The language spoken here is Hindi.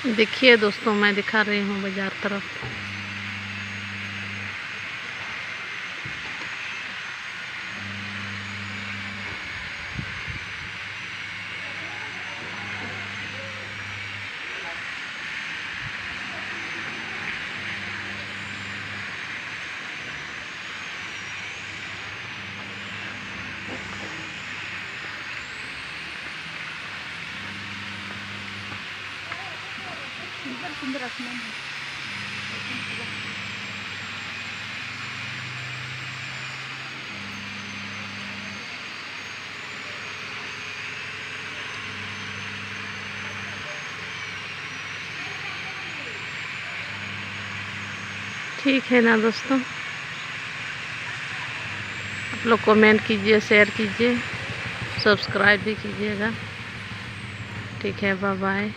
देखिए दोस्तों, मैं दिखा रही हूँ बाजार तरफ। सुंदर आसमान है। ठीक है ना दोस्तों, आप लोग कमेंट कीजिए, शेयर कीजिए, सब्सक्राइब भी कीजिएगा। ठीक है, बाय बाय।